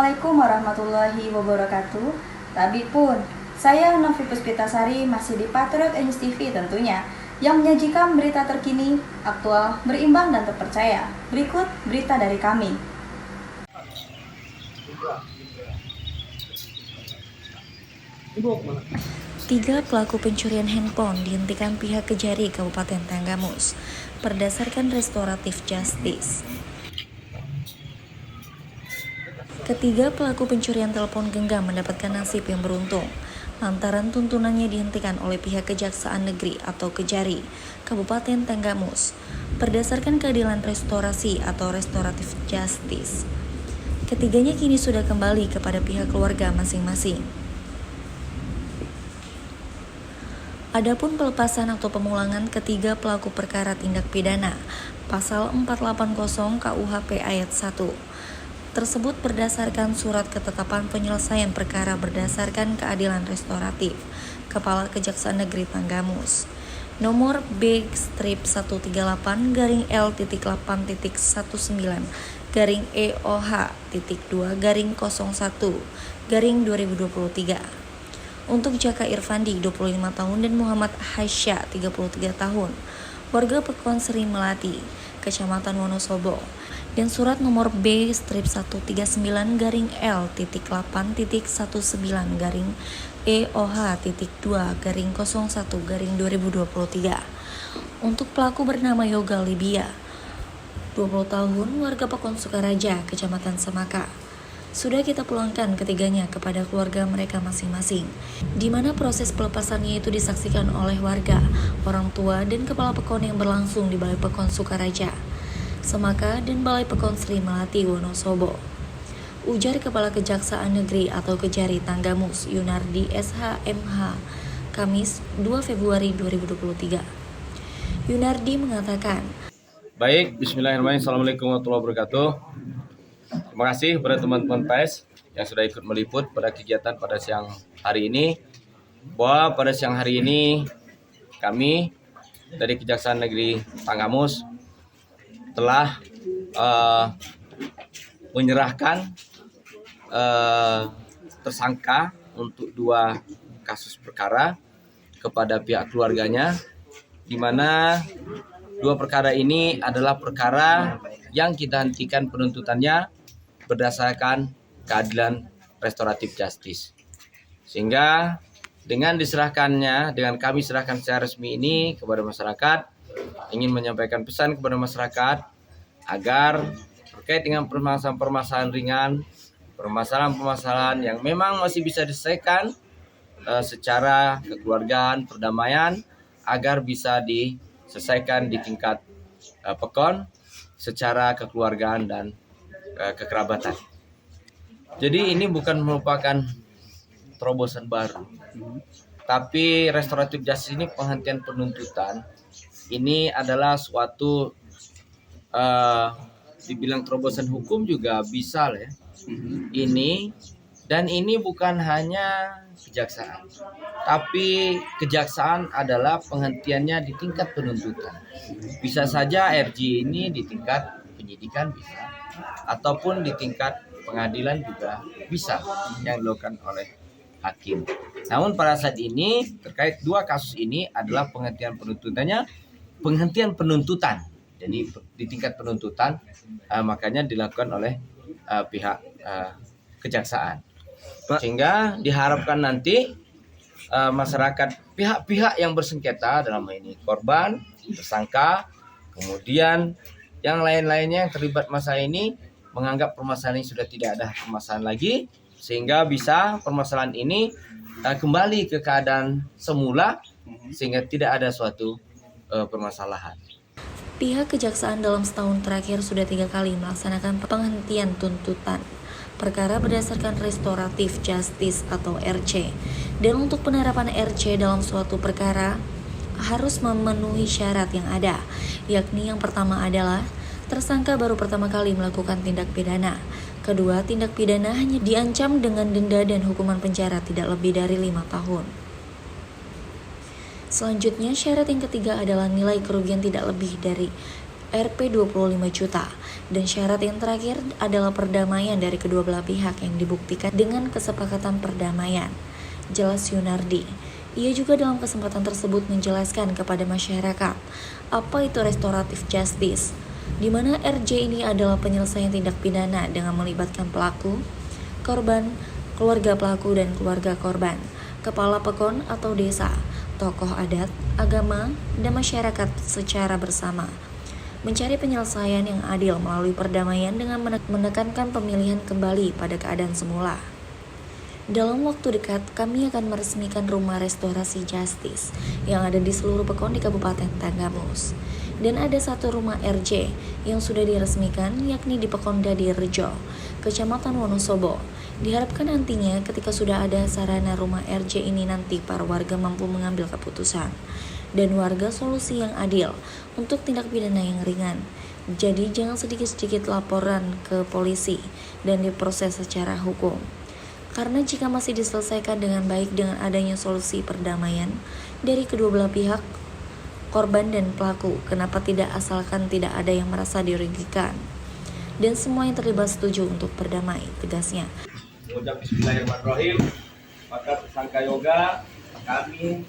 Assalamualaikum warahmatullahi wabarakatuh. Tadi pun, saya Novi Puspitasari masih di Patriot News TV tentunya, yang menyajikan berita terkini, aktual, berimbang dan terpercaya. Berikut berita dari kami. Tiga pelaku pencurian handphone dihentikan pihak Kejari Kabupaten Tanggamus berdasarkan restoratif justice. Ketiga pelaku pencurian telepon genggam mendapatkan nasib yang beruntung lantaran tuntunannya dihentikan oleh pihak Kejaksaan Negeri atau Kejari Kabupaten Tanggamus berdasarkan keadilan restorasi atau restoratif justice. Ketiganya kini sudah kembali kepada pihak keluarga masing-masing. Adapun pelepasan atau pemulangan ketiga pelaku perkara tindak pidana pasal 480 KUHP ayat 1 tersebut berdasarkan surat ketetapan penyelesaian perkara berdasarkan keadilan restoratif Kepala Kejaksaan Negeri Tanggamus nomor B/8-38-EOH.2/01/2023 untuk Jaka Irfandi 25 tahun dan Muhammad Hasya 33 tahun warga Pekon Sri Melati, Kecamatan Wonosobo, dan surat nomor B/8-18-8-1/2/01/2023 untuk pelaku bernama Yoga Libya, 20 tahun warga Pekon Sukaraja, Kecamatan Semaka. Sudah kita pulangkan ketiganya kepada keluarga mereka masing-masing, di mana proses pelepasannya itu disaksikan oleh warga, orang tua, dan kepala Pekon yang berlangsung di Balai Pekon Sukaraja, Semaka, dan Balai Pekon Sri Melati Wonosobo. Ujar Kepala Kejaksaan Negeri atau Kejari Tanggamus Yunardi SH.MH, Kamis 2 Februari 2023. Yunardi mengatakan, Baik, bismillahirrahmanirrahim. Assalamualaikum warahmatullahi wabarakatuh. Terima kasih kepada teman-teman pers yang sudah ikut meliput pada kegiatan pada siang hari ini. Bahwa pada siang hari ini kami dari Kejaksaan Negeri Tanggamus telah menyerahkan tersangka untuk 2 kasus perkara kepada pihak keluarganya, di mana 2 perkara ini adalah perkara yang kita hentikan penuntutannya berdasarkan keadilan restoratif justice. Sehingga dengan kami serahkan secara resmi ini kepada masyarakat, ingin menyampaikan pesan kepada masyarakat agar terkait dengan permasalahan-permasalahan ringan, permasalahan-permasalahan yang memang masih bisa diselesaikan secara kekeluargaan, perdamaian, agar bisa diselesaikan di tingkat Pekon secara kekeluargaan dan kekerabatan. Jadi ini bukan merupakan terobosan baru, tapi restoratif justice ini penghentian penuntutan. Ini adalah suatu dibilang terobosan hukum juga bisa lah ya. Ini bukan hanya kejaksaan, tapi kejaksaan adalah penghentiannya di tingkat penuntutan. Bisa saja RJ ini di tingkat penyidikan bisa, ataupun di tingkat pengadilan juga bisa yang dilakukan oleh hakim. Namun pada saat ini terkait 2 kasus ini adalah penghentian penuntutan. Jadi di tingkat penuntutan makanya dilakukan oleh pihak kejaksaan. Sehingga diharapkan nanti masyarakat, pihak-pihak yang bersengketa dalam hal ini korban, tersangka, kemudian yang lain-lainnya yang terlibat masalah ini menganggap permasalahan ini sudah tidak ada permasalahan lagi, sehingga bisa permasalahan ini kembali ke keadaan semula sehingga tidak ada suatu permasalahan. pihak Kejaksaan dalam setahun terakhir sudah 3 kali melaksanakan penghentian tuntutan perkara berdasarkan restoratif justice atau RC. Dan untuk penerapan RC dalam suatu perkara harus memenuhi syarat yang ada, yakni yang pertama adalah tersangka baru pertama kali melakukan tindak pidana. Kedua, tindak pidana hanya diancam dengan denda dan hukuman penjara tidak lebih dari 5 tahun. Selanjutnya, syarat yang ketiga adalah nilai kerugian tidak lebih dari Rp 25 juta. Dan syarat yang terakhir adalah perdamaian dari kedua belah pihak yang dibuktikan dengan kesepakatan perdamaian. Jelas Yunardi. Ia juga dalam kesempatan tersebut menjelaskan kepada masyarakat apa itu restoratif justice, di mana RJ ini adalah penyelesaian tindak pidana dengan melibatkan pelaku, korban, keluarga pelaku dan keluarga korban, kepala pekon atau desa, tokoh adat, agama, dan masyarakat secara bersama. Mencari penyelesaian yang adil melalui perdamaian dengan menekankan pemilihan kembali pada keadaan semula. Dalam waktu dekat, kami akan meresmikan rumah restorasi justice yang ada di seluruh pekon di Kabupaten Tanggamus. Dan ada satu rumah RJ yang sudah diresmikan, yakni di Pekonda di Rejo, Kecamatan Wonosobo. Diharapkan nantinya ketika sudah ada sarana rumah RJ ini nanti para warga mampu mengambil keputusan dan warga solusi yang adil untuk tindak pidana yang ringan. Jadi jangan sedikit-sedikit laporan ke polisi dan diproses secara hukum. Karena jika masih diselesaikan dengan baik dengan adanya solusi perdamaian dari kedua belah pihak, korban dan pelaku, kenapa tidak asalkan tidak ada yang merasa dirugikan dan semua yang terlibat setuju untuk berdamai, tegasnya. Mengucap Bismillahirrahmanirrahim, maka tersangka Yoga kami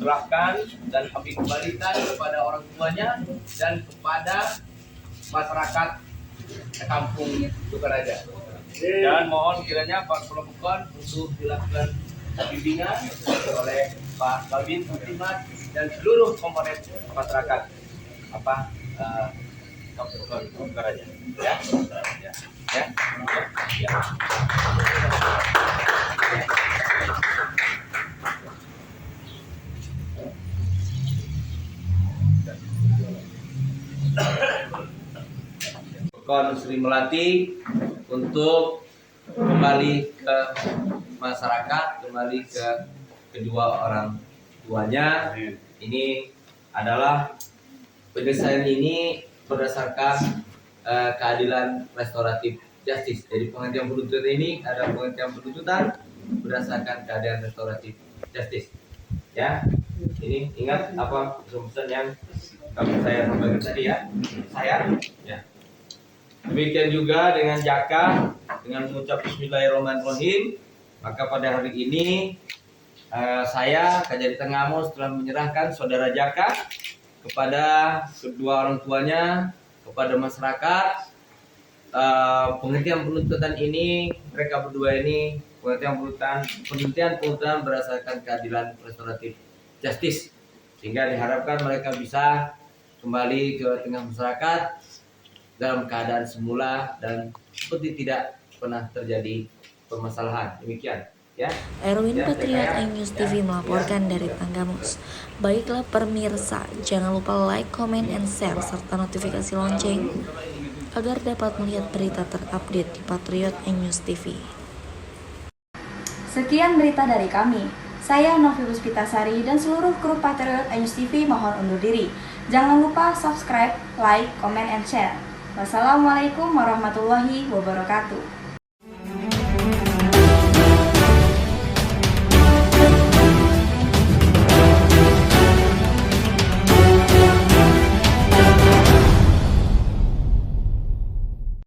serahkan dan kami kembalikan kepada orang tuanya dan kepada masyarakat kampung Sukaraja. Dan mohon kiranya Pak Pelopukon untuk dilakukan bimbingan oleh Pak Kabin Mutimat dan seluruh komponen masyarakat kampung Sukaraja. Ya. Kon Sri Melati untuk kembali ke masyarakat, kembali ke kedua orang tuanya. Ini adalah penyelesaian ini berdasarkan keadilan restoratif justice. Jadi penghentian penuntutan ini ada penghentian penuntutan berdasarkan keadilan restoratif justice. Ya, ini ingat apa pesan yang saya sampaikan tadi ya. Ya. Demikian juga dengan Jaka dengan mengucap Bismillahirrahmanirrahim. Maka pada hari ini saya Kajari Tanggamus telah menyerahkan saudara Jaka kepada kedua orang tuanya, kepada masyarakat. Penghentian penuntutan ini, mereka berdua ini penghentian penuntutan berdasarkan keadilan restoratif justice, sehingga diharapkan mereka bisa kembali ke tengah masyarakat dalam keadaan semula dan seperti tidak pernah terjadi permasalahan. Demikian ya. Erwin Patriot iNews TV melaporkan dari Tanggamus. Baiklah pemirsa, jangan lupa like, comment, and share serta notifikasi lonceng agar dapat melihat berita terupdate di Patriot iNews TV. Sekian berita dari kami. Saya Novi Puspitasari dan seluruh kru Patriot iNews TV mohon undur diri. Jangan lupa subscribe, like, comment, and share. Wassalamualaikum warahmatullahi wabarakatuh.